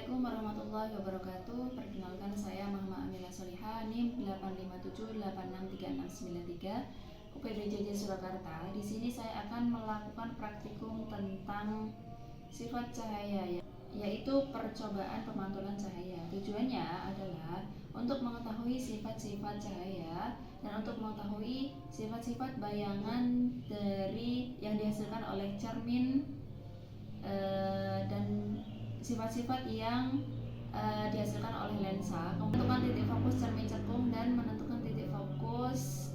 Assalamualaikum warahmatullahi wabarakatuh. Perkenalkan, saya Muhammad Amila Solihah, NIM 857866993, UPDJJ Surakarta. Di sini saya akan melakukan praktikum tentang sifat cahaya, yaitu percobaan pemantulan cahaya. Tujuannya adalah untuk mengetahui sifat-sifat cahaya dan untuk mengetahui sifat-sifat bayangan dari yang dihasilkan oleh cermin dan sifat-sifat yang dihasilkan oleh lensa. Menentukan titik fokus cermin cekung dan menentukan titik fokus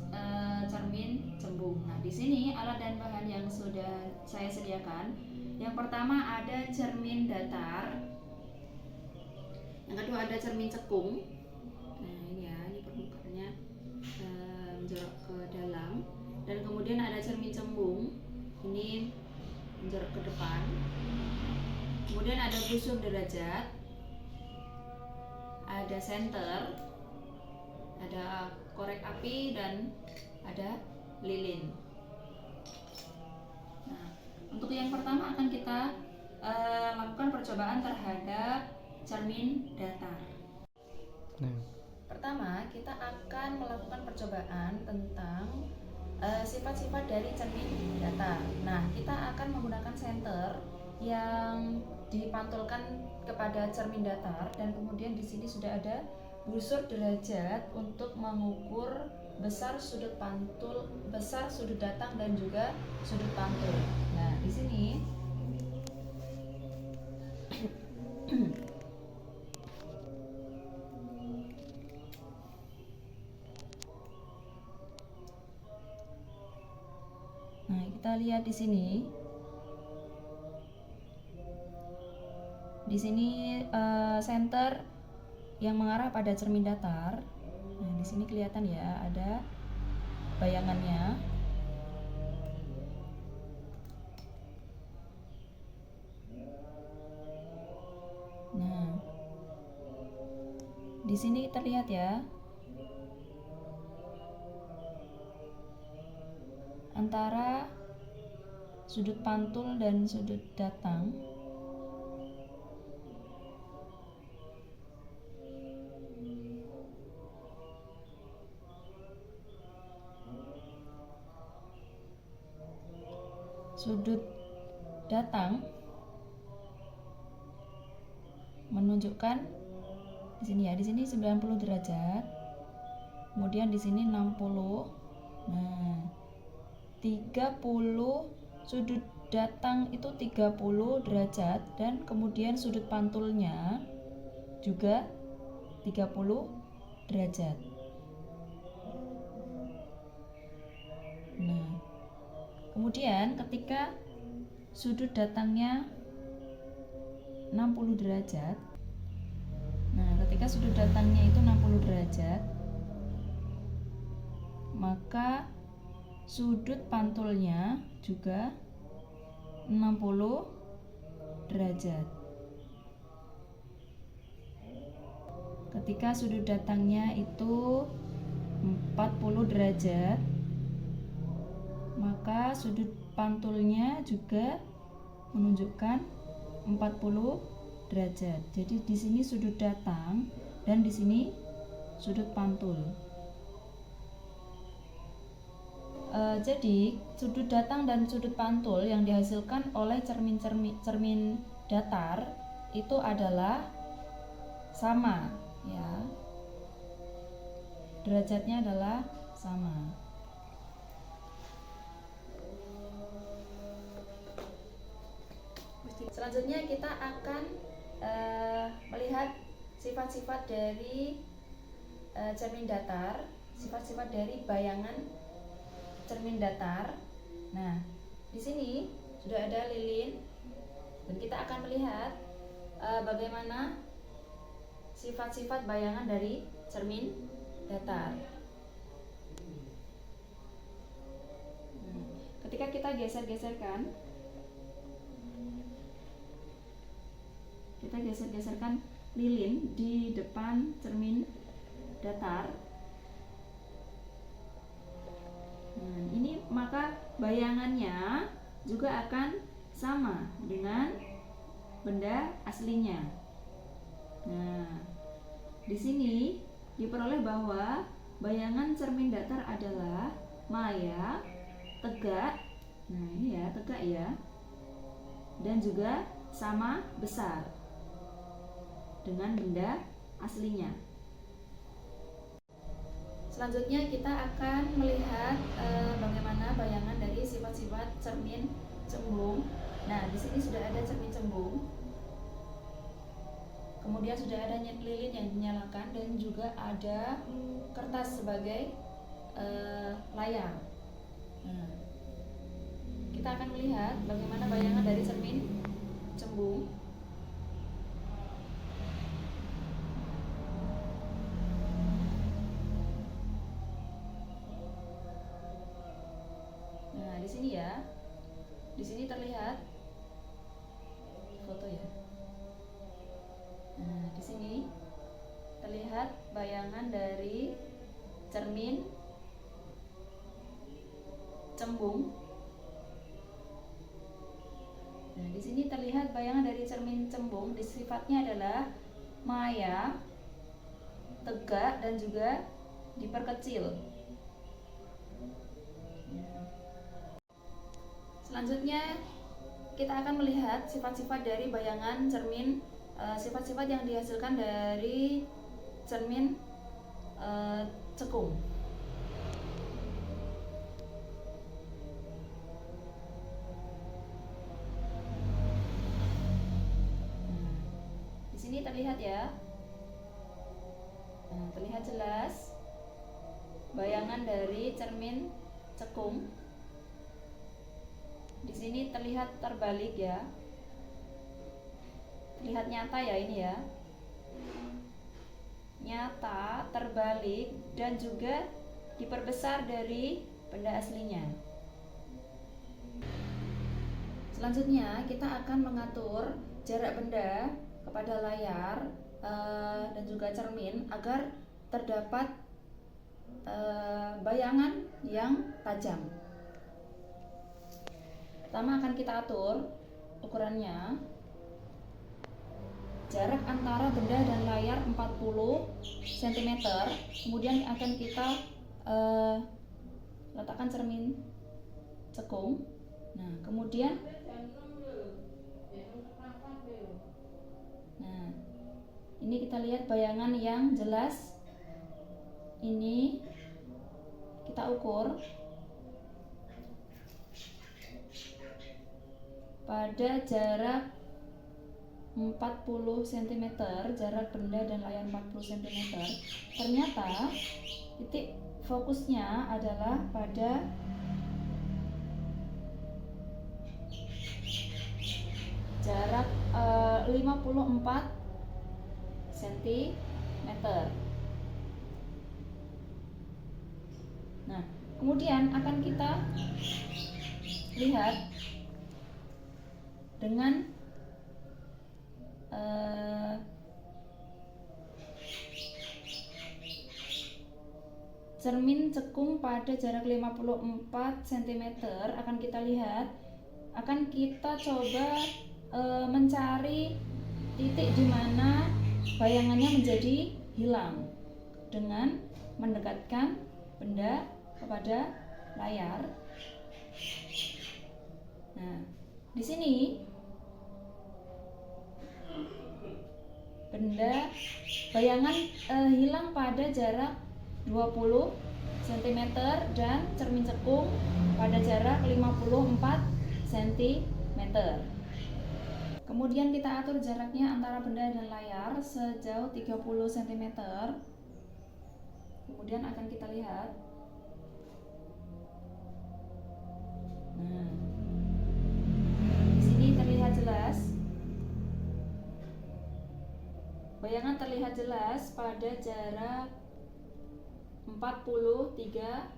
cermin cembung. Nah, di sini alat dan bahan yang sudah saya sediakan. Yang pertama ada cermin datar. Yang kedua ada cermin cekung. Nah, ini ya, ini permukaannya menjorok ke dalam. Dan kemudian ada cermin cembung. Ini menjorok ke depan. Kemudian ada busur derajat, ada senter, ada korek api, dan ada lilin. Nah, untuk yang pertama akan kita lakukan percobaan terhadap cermin datar. Pertama, kita akan melakukan percobaan tentang sifat-sifat dari cermin datar. Nah, kita akan menggunakan senter yang dipantulkan kepada cermin datar, dan kemudian di sini sudah ada busur derajat untuk mengukur besar sudut pantul, besar sudut datang dan juga sudut pantul. Nah, di sini nah, kita lihat di sini. Di sini senter yang mengarah pada cermin datar. Nah, di sini kelihatan ya, ada bayangannya. Nah, di sini terlihat ya, antara sudut pantul dan sudut datang. Sudut datang menunjukkan di sini ya, di sini 90 derajat. Kemudian di sini 60. Nah, 30 sudut datang itu 30 derajat, dan kemudian sudut pantulnya juga 30 derajat. Nah, kemudian ketika sudut datangnya 60 derajat, nah ketika sudut datangnya itu 60 derajat, maka sudut pantulnya juga 60 derajat. Ketika sudut datangnya itu 40 derajat, maka sudut pantulnya juga menunjukkan 40 derajat. Jadi di sini sudut datang dan di sini sudut pantul. Jadi sudut datang dan sudut pantul yang dihasilkan oleh cermin datar itu adalah sama ya. Derajatnya adalah sama. Selanjutnya kita akan melihat sifat-sifat dari cermin datar, sifat-sifat dari bayangan cermin datar. Nah, di sini sudah ada lilin, dan kita akan melihat bagaimana sifat-sifat bayangan dari cermin datar. Ketika kita geser-geserkan, kita geser-geserkan lilin di depan cermin datar. Nah, ini maka bayangannya juga akan sama dengan benda aslinya. Nah, di sini diperoleh bahwa bayangan cermin datar adalah maya, tegak. Nah, ini ya, tegak ya. Dan juga sama besar dengan benda aslinya. Selanjutnya kita akan melihat bagaimana bayangan dari sifat-sifat cermin cembung. Nah, di sini sudah ada cermin cembung. Kemudian sudah ada lilin yang dinyalakan dan juga ada kertas sebagai layar. Nah, kita akan melihat bagaimana bayangan dari cermin cembung. Nah, di sini ya. Di sini terlihat foto ya. Nah, di sini terlihat bayangan dari cermin cembung. Nah, di sini terlihat bayangan dari cermin cembung. Sifatnya adalah maya, tegak dan juga diperkecil. Selanjutnya kita akan melihat sifat-sifat dari bayangan cermin, sifat-sifat yang dihasilkan dari cermin cekung. Di sini terlihat ya. Nah, terlihat jelas bayangan dari cermin cekung. Di sini terlihat terbalik ya. Terlihat nyata ya ini ya. Nyata, terbalik dan juga diperbesar dari benda aslinya. Selanjutnya kita akan mengatur jarak benda kepada layar dan juga cermin agar terdapat bayangan yang tajam. Pertama akan kita atur ukurannya. Jarak antara benda dan layar 40 cm. Kemudian akan kita letakkan cermin cekung. Nah, kemudian ini kita lihat bayangan yang jelas. Ini kita ukur pada jarak 40 cm, jarak benda dan layar 40 cm. Ternyata titik fokusnya adalah pada jarak 54 cm. Nah, kemudian akan kita lihat dengan cermin cekung pada jarak 54 cm akan kita lihat, akan kita coba mencari titik di mana bayangannya menjadi hilang dengan mendekatkan benda kepada layar. Nah, di sini benda bayangan hilang pada jarak 20 cm dan cermin cekung pada jarak 54 cm. Kemudian kita atur jaraknya antara benda dan layar sejauh 30 cm. Kemudian akan kita lihat. Nah, di sini terlihat jelas. Bayangan terlihat jelas pada jarak 43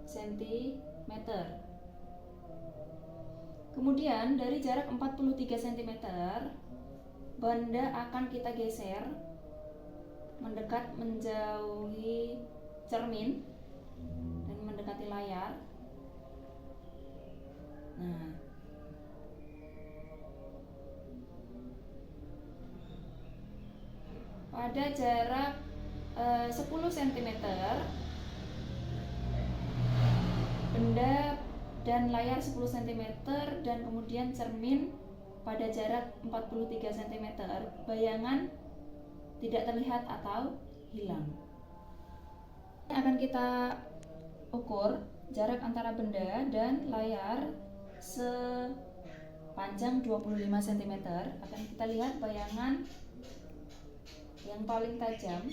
cm. Kemudian dari jarak 43 cm, benda akan kita geser mendekat menjauhi cermin dan mendekati layar. Nah, pada jarak 10 cm benda dan layar 10 cm dan kemudian cermin pada jarak 43 cm, bayangan tidak terlihat atau hilang. Akan kita ukur jarak antara benda dan layar sepanjang 25 cm. Akan kita lihat bayangan yang paling tajam.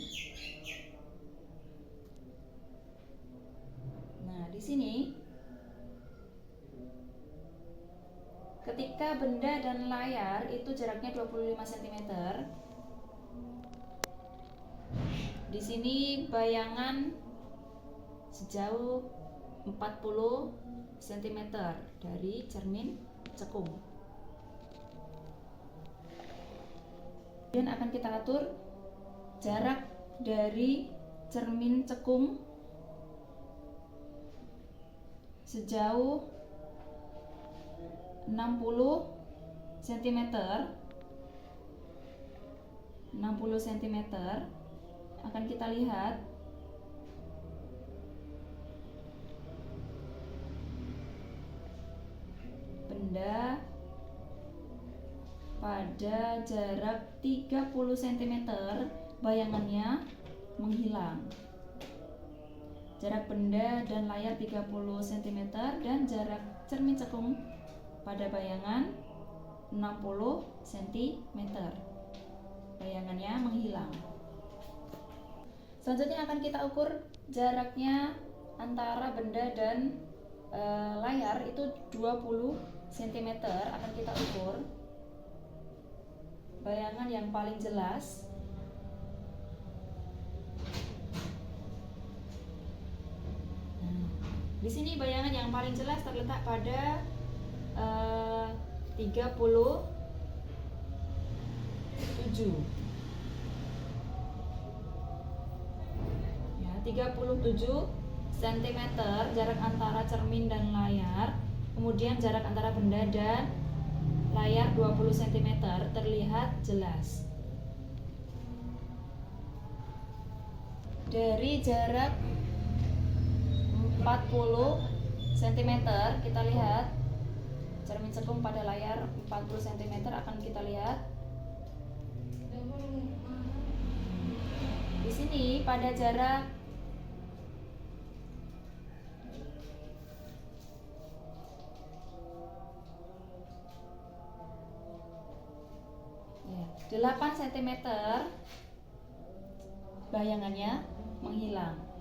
Nah, di sini ketika benda dan layar itu jaraknya 25 cm, di sini bayangan sejauh 40 cm dari cermin cekung. Kemudian akan kita atur jarak dari cermin cekung sejauh 60 cm. 60 cm akan kita lihat benda pada jarak 30 cm bayangannya menghilang. Jarak benda dan layar 30 cm dan jarak cermin cekung pada bayangan 60 cm. Bayangannya menghilang. Selanjutnya akan kita ukur jaraknya antara benda dan layar itu 20 cm. Akan kita ukur bayangan yang paling jelas. Di sini bayangan yang paling jelas terletak pada 37 ya, 37 cm jarak antara cermin dan layar. Kemudian jarak antara benda dan layar 20 cm terlihat jelas. Dari jarak 40 cm kita lihat cermin cekung pada layar 40 cm akan kita lihat. Di sini pada jarak ya, 8 cm bayangannya menghilang.